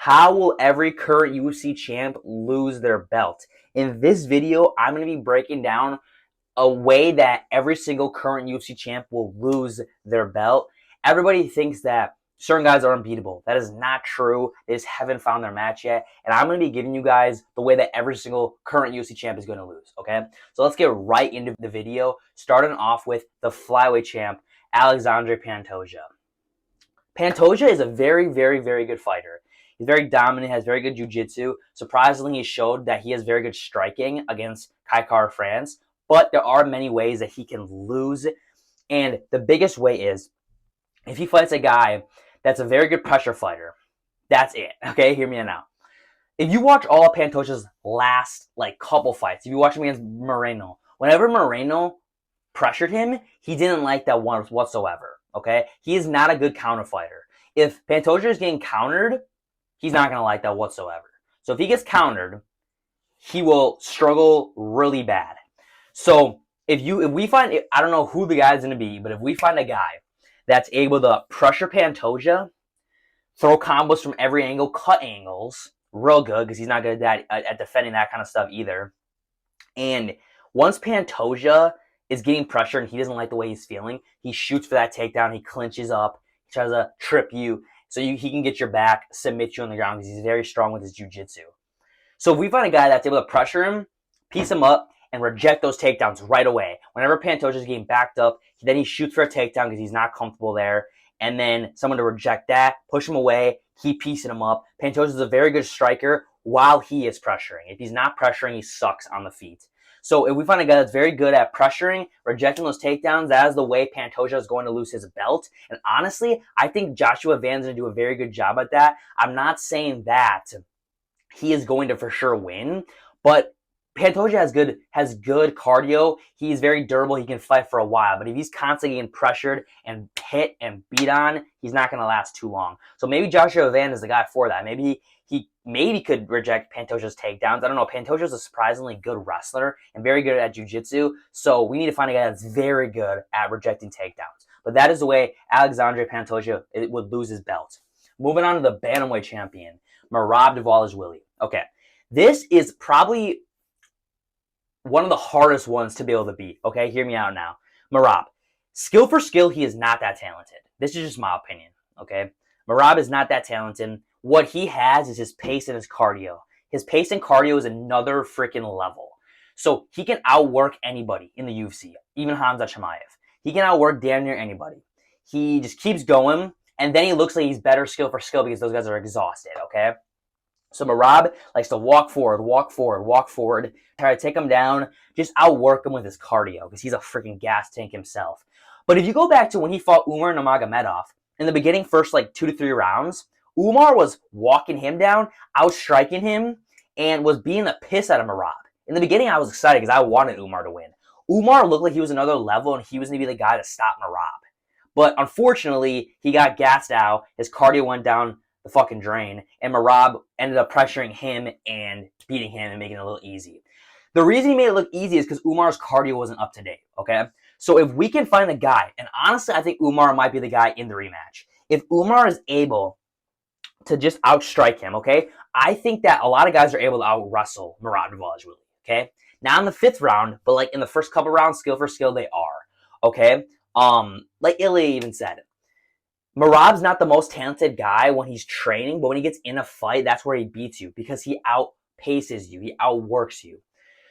How will every current UFC champ lose their belt? In this video, I'm going to be breaking down a way that every single current UFC champ will lose their belt. Everybody thinks that certain guys are unbeatable. That is not true. They just haven't found their match yet. And I'm going to be giving you guys the way that every single current UFC champ is going to lose, okay? So let's get right into the video, starting off with the flyweight champ, Alexandre Pantoja. Pantoja is a very, very, very good fighter. He's very dominant, has very good jiu-jitsu. Surprisingly, he showed that he has very good striking against Kai France. But there are many ways that he can lose. And the biggest way is if he fights a guy that's a very good pressure fighter. That's it. Okay, hear me out. If you watch all of Pantoja's last couple fights, if you watch him against Moreno, whenever Moreno pressured him, he didn't like that one whatsoever. Okay? He is not a good counter fighter. If Pantoja is getting countered, he's not going to like that whatsoever. So if he gets countered, he will struggle really bad. So if we find, I don't know who the guy's going to be, but if we find a guy that's able to pressure Pantoja, throw combos from every angle, cut angles, real good, because he's not good at defending that kind of stuff either. And once Pantoja is getting pressure and he doesn't like the way he's feeling, he shoots for that takedown, he clinches up, he tries to trip you, so he can get your back, submit you on the ground, because he's very strong with his jiu-jitsu. So if we find a guy that's able to pressure him, piece him up, and reject those takedowns right away. Whenever Pantoja is getting backed up, then he shoots for a takedown because he's not comfortable there. And then someone to reject that, push him away, keep piecing him up. Pantoja is a very good striker while he is pressuring. If he's not pressuring, he sucks on the feet. So if we find a guy that's very good at pressuring, rejecting those takedowns, that is the way Pantoja is going to lose his belt. And honestly, I think Joshua Van's going to do a very good job at that. I'm not saying that he is going to for sure win, but Pantoja has good cardio. He's very durable. He can fight for a while. But if he's constantly getting pressured and hit and beat on, he's not going to last too long. So maybe Joshua Van is the guy for that. Maybe he could reject Pantoja's takedowns. I don't know. Pantoja's a surprisingly good wrestler and very good at jiu-jitsu. So we need to find a guy that's very good at rejecting takedowns. But that is the way Alexandre Pantoja would lose his belt. Moving on to the bantamweight champion, Merab Dvalishvili. Okay, this is probably one of the hardest ones to be able to beat. Okay, hear me out now. Merab, skill for skill, he is not that talented. This is just my opinion. Okay, Merab is not that talented. What he has is his pace and his cardio. His pace and cardio is another freaking level. So he can outwork anybody in the UFC, even Khamzat Chimaev. He can outwork damn near anybody. He just keeps going, and then he looks like he's better skill for skill because those guys are exhausted. Okay. So Merab likes to walk forward, try to take him down, just outwork him with his cardio because he's a freaking gas tank himself. But if you go back to when he fought Umar Nurmagomedov, in the beginning, first 2 to 3 rounds, Umar was walking him down, outstriking him, and was beating the piss out of Merab. In the beginning, I was excited because I wanted Umar to win. Umar looked like he was another level, and he was going to be the guy to stop Merab. But unfortunately, he got gassed out. His cardio went down the fucking drain, and Merab ended up pressuring him and beating him and making it a little easy. The reason he made it look easy is because Umar's cardio wasn't up to date, okay? So if we can find a guy, and honestly, I think Umar might be the guy in the rematch. If Umar is able to just outstrike him, okay, I think that a lot of guys are able to out-wrestle Merab Dvalishvili, okay? Not in the 5th round, but in the first couple rounds, skill for skill, they are, okay? Like Ilia even said, Merab's not the most talented guy when he's training, but when he gets in a fight, that's where he beats you because he outpaces you. He outworks you.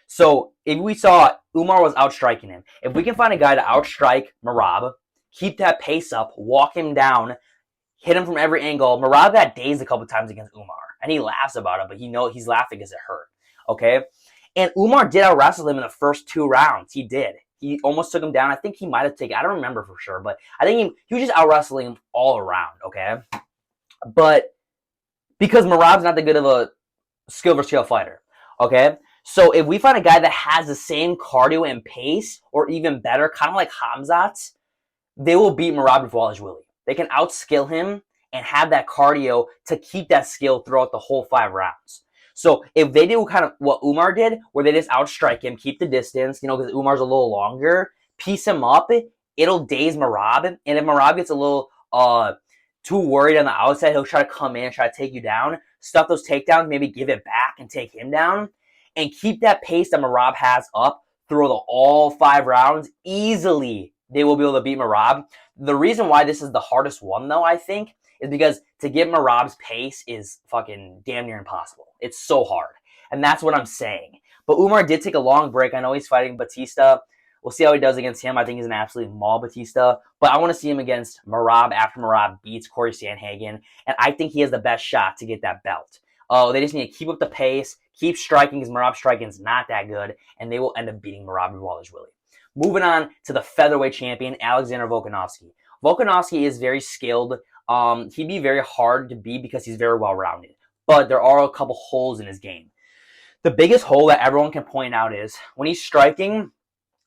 So if we saw Umar was outstriking him, if we can find a guy to outstrike Merab, keep that pace up, walk him down, hit him from every angle. Merab got dazed a couple times against Umar, and he laughs about it, but he's laughing because it hurt. Okay? And Umar did out-wrestle him in the first 2 rounds. He did. He almost took him down. I think he might have taken, I don't remember for sure, but I think he was just out-wrestling him all around, okay? But because Merab's not that good of a skill for skill fighter, okay? So if we find a guy that has the same cardio and pace, or even better, kind of like Khamzat, they will beat Merab Dvalishvili. They can outskill him and have that cardio to keep that skill throughout the whole 5 rounds. So if they do kind of what Umar did, where they just outstrike him, keep the distance, because Umar's a little longer, piece him up, it'll daze Merab. And if Merab gets a little too worried on the outside, he'll try to come in and try to take you down. stuff those takedowns, maybe give it back and take him down, and keep that pace that Merab has up through all 5 rounds, easily they will be able to beat Merab. The reason why this is the hardest one, though, I think, is because to get Merab's pace is fucking damn near impossible. It's so hard. And that's what I'm saying. But Umar did take a long break. I know he's fighting Batista. We'll see how he does against him. I think he's an absolute maul, Batista. But I want to see him against Merab after Merab beats Corey Sandhagen. And I think he has the best shot to get that belt. They just need to keep up the pace, keep striking, because Merab's striking is not that good, and they will end up beating Merab Dvalishvili. Moving on to the featherweight champion, Alexandre Volkanovski. Volkanovski is very skilled. He'd be very hard to beat because he's very well-rounded. But there are a couple holes in his game. The biggest hole that everyone can point out is when he's striking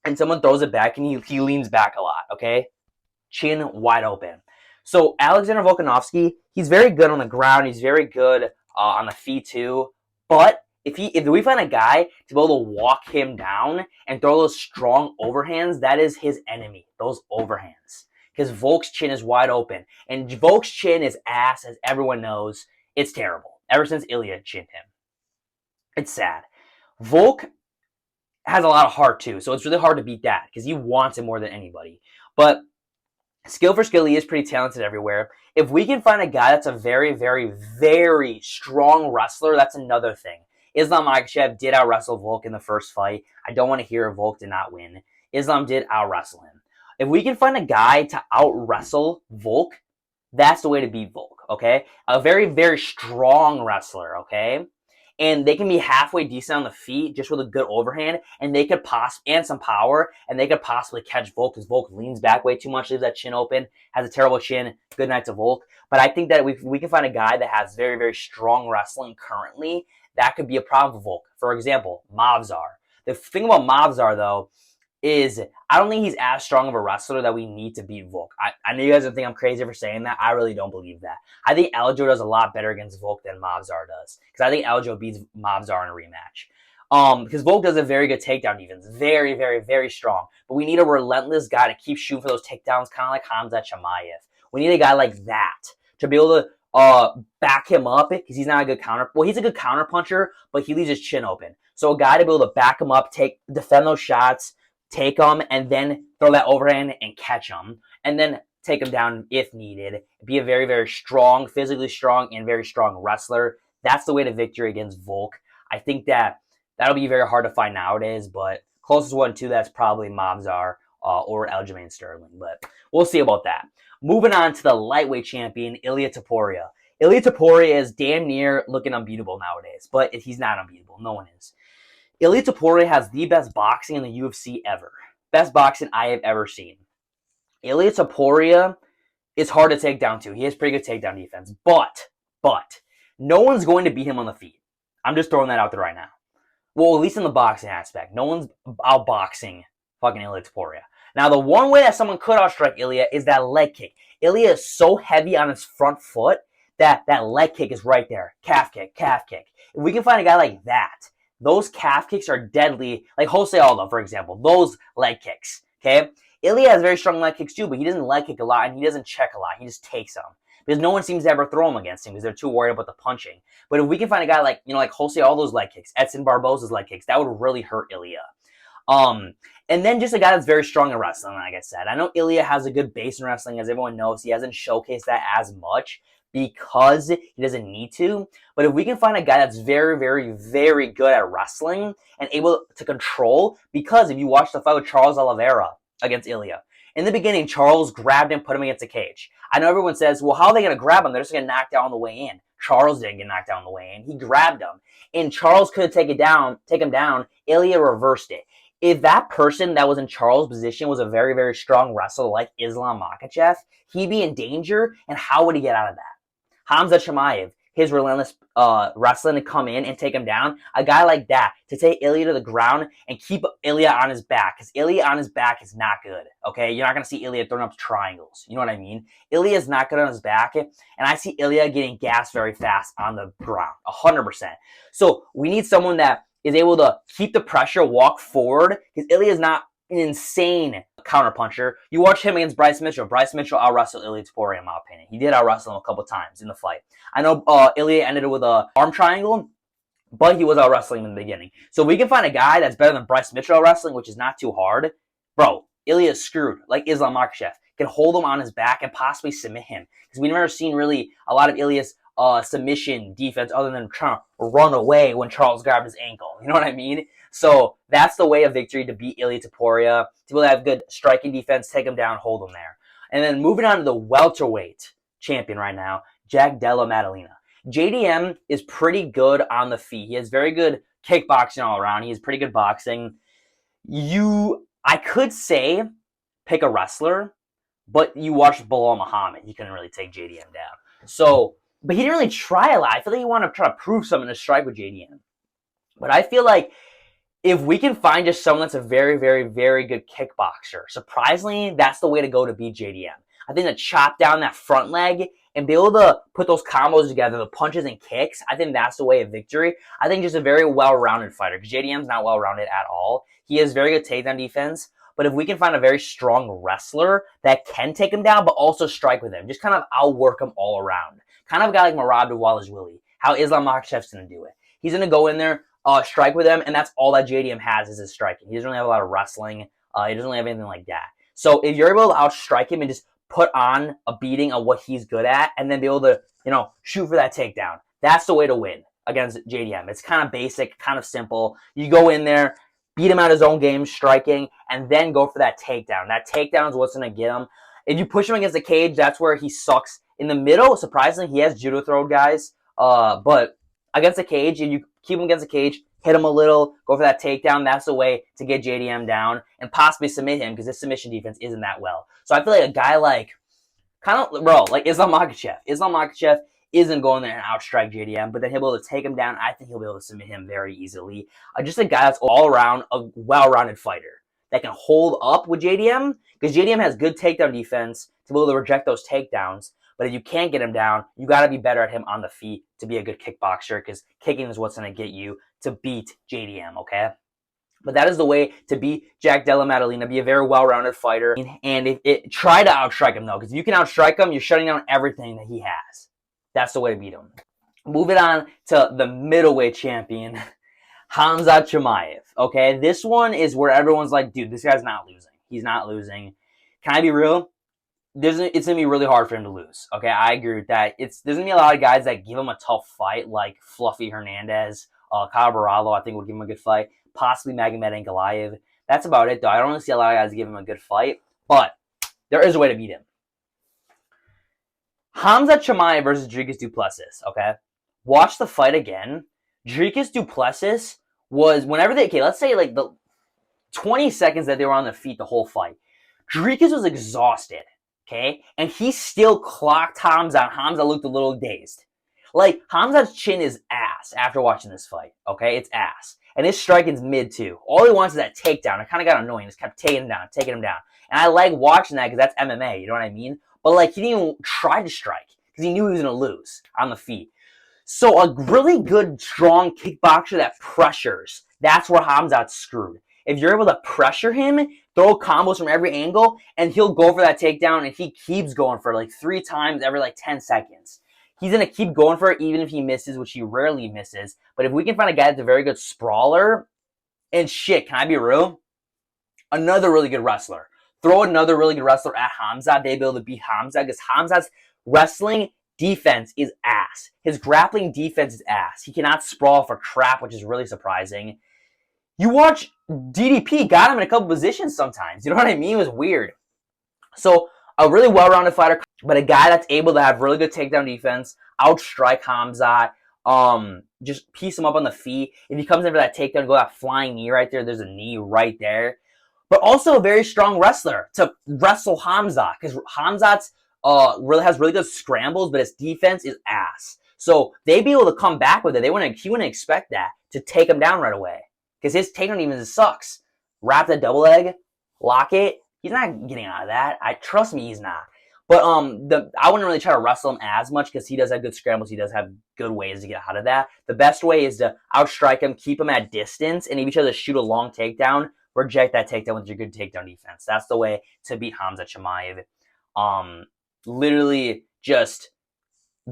and someone throws it back and he leans back a lot, okay? Chin wide open. So Alexandre Volkanovski, he's very good on the ground. He's very good on the feet too. But if we find a guy to be able to walk him down and throw those strong overhands, that is his enemy, those overhands. Because Volk's chin is wide open. And Volk's chin is ass, as everyone knows. It's terrible. Ever since Ilia chinned him. It's sad. Volk has a lot of heart too, so it's really hard to beat that because he wants it more than anybody. But skill for skill, he is pretty talented everywhere. If we can find a guy that's a very, very, very strong wrestler, that's another thing. Islam Makhachev did out-wrestle Volk in the first fight. I don't want to hear Volk did not win. Islam did out-wrestle him. If we can find a guy to out-wrestle Volk, that's the way to beat Volk, okay? A very, very strong wrestler, okay? And they can be halfway decent on the feet just with a good overhand, and they could and some power, and they could possibly catch Volk because Volk leans back way too much, leaves that chin open, has a terrible chin. Good night to Volk. But I think that we can find a guy that has very, very strong wrestling currently, that could be a problem for Volk. For example, Mavzar. The thing about Mavzar, though, is I don't think he's as strong of a wrestler that we need to beat Volk. I know you guys don't think I'm crazy for saying that. I really don't believe that. I think Aljo does a lot better against Volk than Mavzar does. Because I think Aljo beats Mavzar in a rematch. Because Volk does a very good takedown defense. Very, very, very strong. But we need a relentless guy to keep shooting for those takedowns, kind of like Khamzat Chimaev. We need a guy like that to be able to back him up because he's not a good counter. Well, he's a good counter puncher, but he leaves his chin open. So a guy to be able to back him up, defend those shots, take them, and then throw that overhand and catch them, and then take them down if needed. Be a very, very strong, physically strong, and very strong wrestler. That's the way to victory against Volk. I think that'll be very hard to find nowadays, but closest one to that's probably Mavzar or Aljamain Sterling, but we'll see about that. Moving on to the lightweight champion, Ilia Topuria. Ilia Topuria is damn near looking unbeatable nowadays, but he's not unbeatable. No one is. Ilia Topuria has the best boxing in the UFC ever. Best boxing I have ever seen. Ilia Topuria is hard to take down too. He has pretty good takedown defense. But, no one's going to beat him on the feet. I'm just throwing that out there right now. Well, at least in the boxing aspect. No one's outboxing fucking Ilia Topuria. Now, the one way that someone could outstrike Ilia is that leg kick. Ilia is so heavy on his front foot that leg kick is right there. Calf kick, calf kick. If we can find a guy like that, those calf kicks are deadly. Like Jose Aldo, for example. Those leg kicks, okay? Ilia has very strong leg kicks too, but he doesn't leg kick a lot and he doesn't check a lot. He just takes them. Because no one seems to ever throw him against him because they're too worried about the punching. But if we can find a guy like, like Jose Aldo's leg kicks, Edson Barboza's leg kicks, that would really hurt Ilia. And then just a guy that's very strong in wrestling, like I said. I know Ilia has a good base in wrestling, as everyone knows. He hasn't showcased that as much because he doesn't need to. But if we can find a guy that's very, very, very good at wrestling and able to control, because if you watch the fight with Charles Oliveira against Ilia, in the beginning, Charles grabbed him, put him against a cage. I know everyone says, well, how are they going to grab him? They're just going to knock down on the way in. Charles didn't get knocked down on the way in. He grabbed him. And Charles could take him down. Ilia reversed it. If that person that was in Charles' position was a very, very strong wrestler like Islam Makhachev, he'd be in danger, and how would he get out of that? Khamzat Chimaev, his relentless wrestling to come in and take him down, a guy like that, to take Ilia to the ground and keep Ilia on his back, because Ilia on his back is not good, okay? You're not going to see Ilia throwing up triangles, you know what I mean? Ilia is not good on his back, and I see Ilia getting gassed very fast on the ground, 100%. So we need someone that is able to keep the pressure, walk forward, because Ilia is not an insane counterpuncher. You watch him against Bryce Mitchell. Bryce Mitchell out-wrestled Ilia Topuria, in my opinion. He did out-wrestle him a couple times in the fight. I know Ilia ended it with an arm triangle, but he was out-wrestling in the beginning. So if we can find a guy that's better than Bryce Mitchell out-wrestling, which is not too hard, bro, Ilia is screwed, like Islam Makhachev. Can hold him on his back and possibly submit him. Because we've never seen really a lot of Ilia's submission defense other than trying to run away when Charles grabbed his ankle. You know what I mean? So that's the way of victory, to beat Ilia Topuria, to be able to have good striking defense, take him down, hold him there. And then moving on to the welterweight champion right now, Della Maddalena. JDM is pretty good on the feet. He has very good kickboxing all around. He has pretty good boxing. I could say pick a wrestler, but you watched Bilal Muhammad. You couldn't really take JDM down. So, but he didn't really try a lot. I feel like he wanted to try to prove something to strike with JDM. But I feel like if we can find just someone that's a very, very, very good kickboxer, surprisingly, that's the way to go to beat JDM. I think to chop down that front leg and be able to put those combos together, the punches and kicks, I think that's the way of victory. I think just a very well-rounded fighter, because JDM's not well-rounded at all. He has very good takedown defense. But if we can find a very strong wrestler that can take him down, but also strike with him, just kind of outwork him all around. Kind of a guy like Merab Dvalishvili, how Islam Makhachev's going to do it. He's going to go in there, strike with him, and that's all that JDM has is his striking. He doesn't really have a lot of wrestling. He doesn't really have anything like that. So if you're able to outstrike him and just put on a beating of what he's good at, and then be able to, shoot for that takedown, that's the way to win against JDM. It's kind of basic, kind of simple. You go in there, beat him at his own game, striking, and then go for that takedown. That takedown is what's going to get him. If you push him against the cage, that's where he sucks. In the middle, surprisingly, he has judo throw guys. But against the cage, if you keep him against the cage, hit him a little, go for that takedown, that's the way to get JDM down and possibly submit him, because his submission defense isn't that well. So I feel like a guy like, like Islam Makhachev. Islam Makhachev isn't going there and outstrike JDM, but then he'll be able to take him down. I think he'll be able to submit him very easily. Just a guy that's all around a well-rounded fighter that can hold up with JDM, because JDM has good takedown defense to be able to reject those takedowns. But if you can't get him down, you got to be better at him on the feet to be a good kickboxer, because kicking is what's going to get you to beat JDM, okay? But that is the way to beat Della Maddalena, be a very well-rounded fighter. And try to outstrike him, though, because if you can outstrike him, you're shutting down everything that he has. That's the way to beat him. Moving on to the middleweight champion, Khamzat Chimaev. Okay, this one is where everyone's like, dude, this guy's not losing. He's not losing. Can I be real? It's going to be really hard for him to lose. Okay, I agree with that. There's going to be a lot of guys that give him a tough fight, like Fluffy Hernandez, Kyle Barallo, I think would give him a good fight. Possibly Magomed Ankalaev. That's about it, though. I don't really see a lot of guys give him a good fight, but there is a way to beat him. Khamzat Chimaev versus Dricus du Plessis, okay? Watch the fight again. Dricus du Plessis was, let's say like the 20 seconds that they were on their feet the whole fight, Dricus was exhausted, okay? And he still clocked Khamzat. Khamzat looked a little dazed. Like, Khamzat's chin is ass after watching this fight, okay? It's ass. And his striking's mid, too. All he wants is that takedown. It kind of got annoying. He just kept taking him down. And I like watching that because that's MMA, you know what I mean? But, like, he didn't even try to strike because he knew he was going to lose on the feet. So a really good, strong kickboxer that pressures, that's where Khamzat's screwed. If you're able to pressure him, throw combos from every angle, and he'll go for that takedown, and he keeps going for like 3 times every like 10 seconds. He's going to keep going for it even if he misses, which he rarely misses. But if we can find a guy that's a very good sprawler, and shit, can I be real? Another really good wrestler. Throw another really good wrestler at Khamzat, they'd be able to beat Khamzat, because Khamzat's wrestling defense is ass. His grappling defense is ass. He cannot sprawl for crap, which is really surprising. You watch DDP, got him in a couple positions sometimes. You know what I mean? It was weird. So, a really well-rounded fighter, but a guy that's able to have really good takedown defense, outstrike Khamzat, just piece him up on the feet. If he comes in for that takedown, go that flying knee right there. There's a knee right there. But also a very strong wrestler to wrestle Khamzat, because Khamzat's really has really good scrambles, but his defense is ass. So they'd be able to come back with it. He wouldn't expect that to take him down right away, because his takedown defense sucks. Wrap that double leg, lock it. He's not getting out of that. Trust me, he's not. But I wouldn't really try to wrestle him as much, because he does have good scrambles. He does have good ways to get out of that. The best way is to outstrike him, keep him at distance, and if you try to shoot a long takedown, reject that takedown with your good takedown defense. That's the way to beat Khamzat Chimaev. Literally just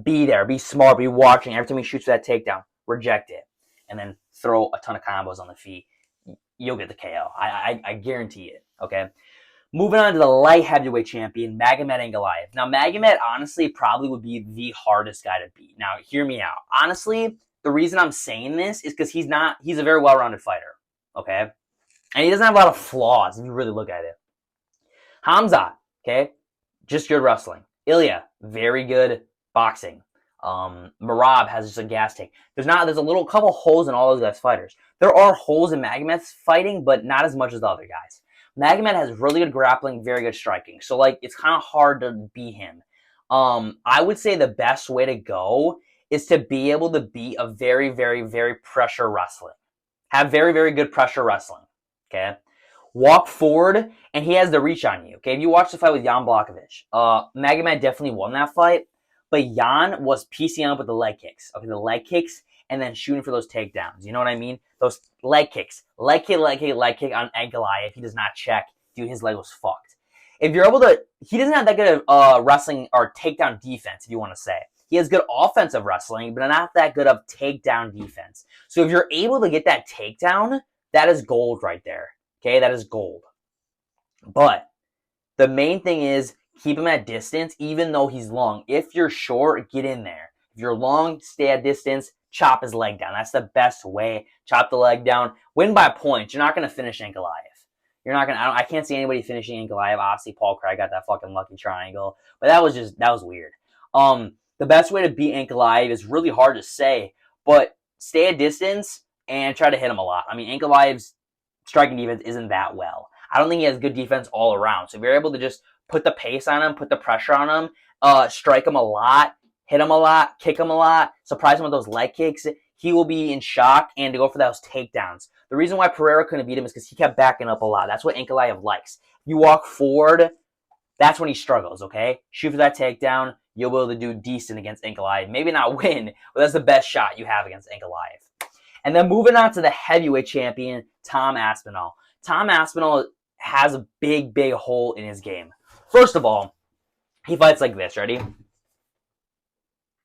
be there, be smart, be watching. Every time he shoots for that takedown, reject it. And then throw a ton of combos on the feet. You'll get the KO. I guarantee it, okay? Moving on to the light heavyweight champion, Magomed Ankalaev. Now, Magomed, honestly, probably would be the hardest guy to beat. Now, hear me out. Honestly, the reason I'm saying this is because he's a very well-rounded fighter, okay? And he doesn't have a lot of flaws if you really look at it. Khamzat, okay? Just good wrestling. Ilia, very good boxing. Merab has just a gas tank. There's a couple holes in all those guys' fighters. There are holes in Magomed's fighting, but not as much as the other guys. Magomed has really good grappling, very good striking. So, it's kind of hard to beat him. I would say the best way to go is to be able to beat a very, very, very pressure wrestling. Have very, very good pressure wrestling. Okay? Walk forward, and he has the reach on you. Okay? If you watch the fight with Jan Blachowicz, Magomed definitely won that fight, but Jan was piecing up with the leg kicks. Okay, the leg kicks, and then shooting for those takedowns. You know what I mean? Those leg kicks. Leg kick on Ankalaev. He does not check. Dude, his leg was fucked. If you're able to... He doesn't have that good of wrestling or takedown defense, if you want to say. He has good offensive wrestling, but not that good of takedown defense. So if you're able to get that takedown, that is gold right there. Okay, that is gold. But the main thing is keep him at distance, even though he's long. If you're short, get in there. If you're long, stay at distance. Chop his leg down. That's the best way. Chop the leg down. Win by points. You're not going to finish Ankalaev. You're not going to... I can't see anybody finishing Ankalaev. Obviously, Paul Craig got that fucking lucky triangle. But that was weird. The best way to beat Ankalaev is really hard to say. But stay at distance and try to hit him a lot. I mean, Ankalaev's striking defense isn't that well. I don't think he has good defense all around. So if you're able to just put the pace on him, put the pressure on him, strike him a lot, hit him a lot, kick him a lot, surprise him with those leg kicks, he will be in shock and to go for those takedowns. The reason why Pereira couldn't beat him is because he kept backing up a lot. That's what Ankalaev likes. You walk forward, that's when he struggles, okay? Shoot for that takedown, you'll be able to do decent against Ankalaev. Maybe not win, but that's the best shot you have against Ankalaev. And then moving on to the heavyweight champion, Tom Aspinall. Tom Aspinall has a big, big hole in his game. First of all, he fights like this. Ready?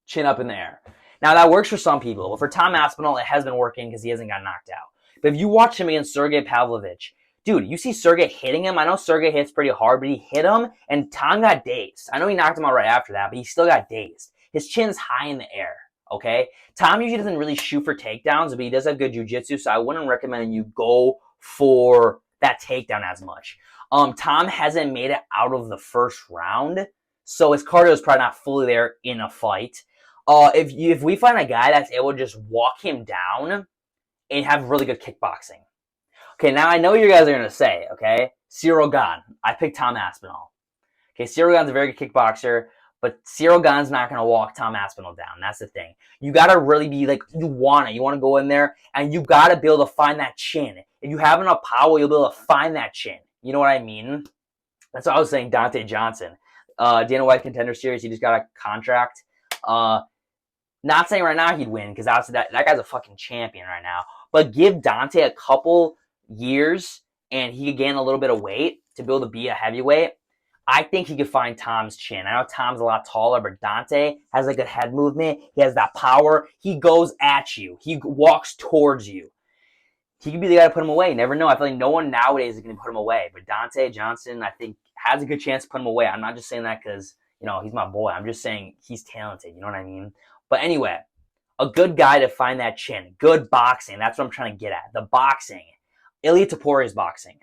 Chin up in the air. Now, that works for some people. But for Tom Aspinall, it has been working because he hasn't got knocked out. But if you watch him against Sergey Pavlovich, dude, you see Sergey hitting him. I know Sergey hits pretty hard, but he hit him, and Tom got dazed. I know he knocked him out right after that, but he still got dazed. His chin's high in the air, okay? Tom usually doesn't really shoot for takedowns, but he does have good jiu-jitsu, so I wouldn't recommend you go for that takedown as much. Tom hasn't made it out of the first round, so his cardio is probably not fully there in a fight. If we find a guy that's able to just walk him down and have really good kickboxing. Okay, now I know what you guys are going to say, okay? Cyril Gane. I picked Tom Aspinall. Okay, Cyril Gane's a very good kickboxer, but Cyril Gane's not going to walk Tom Aspinall down. That's the thing. You got to really be like, you want it. You want to go in there, and you got to be able to find that chin. If you have enough power, you'll be able to find that chin. You know what I mean? That's what I was saying, Dante Johnson. Dana White Contender Series, he just got a contract. Not saying right now he'd win, because obviously that guy's a fucking champion right now. But give Dante a couple years, and he could gain a little bit of weight to be able to be a heavyweight. I think he could find Tom's chin. I know Tom's a lot taller, but Dante has a good head movement. He has that power. He goes at you. He walks towards you. He could be the guy to put him away. You never know. I feel like no one nowadays is going to put him away. But Dante Johnson, I think, has a good chance to put him away. I'm not just saying that because, he's my boy. I'm just saying he's talented. You know what I mean? But anyway, a good guy to find that chin. Good boxing. That's what I'm trying to get at. The boxing. Ilia Topuria's boxing.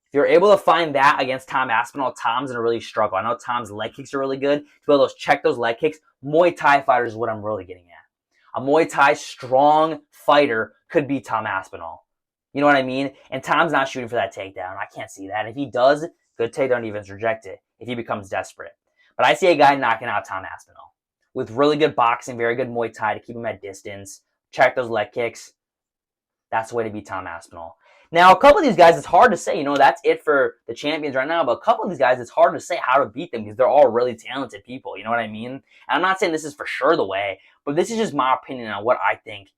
If you're able to find that against Tom Aspinall, Tom's going to really struggle. I know Tom's leg kicks are really good. To be able to check those leg kicks, Muay Thai fighters is what I'm really getting at. A Muay Thai strong fighter could be Tom Aspinall. You know what I mean? And Tom's not shooting for that takedown. I can't see that. If he does, good takedown defense, reject it if he becomes desperate. But I see a guy knocking out Tom Aspinall with really good boxing, very good Muay Thai to keep him at distance, check those leg kicks. That's the way to beat Tom Aspinall. Now, a couple of these guys, it's hard to say, that's it for the champions right now, but a couple of these guys, it's hard to say how to beat them because they're all really talented people, you know what I mean? And I'm not saying this is for sure the way, but this is just my opinion on what I think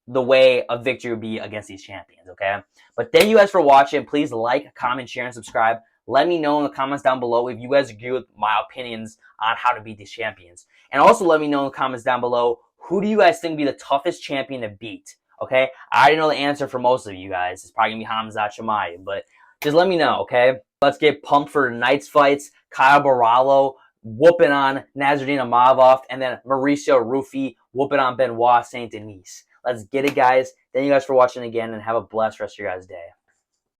the way a victory would be against these champions, okay? But thank you guys for watching. Please like, comment, share, and subscribe. Let me know in the comments down below if you guys agree with my opinions on how to beat these champions. And also let me know in the comments down below, who do you guys think would be the toughest champion to beat? Okay? I already know the answer for most of you guys. It's probably going to be Khamzat Chimaev, but just let me know, okay? Let's get pumped for tonight's fights. Kyle Barallo whooping on Nasruddin Imavov, and then Mauricio Rufy whooping on Benoit Saint Denis. Let's get it, guys. Thank you guys for watching again, and have a blessed rest of your guys' day.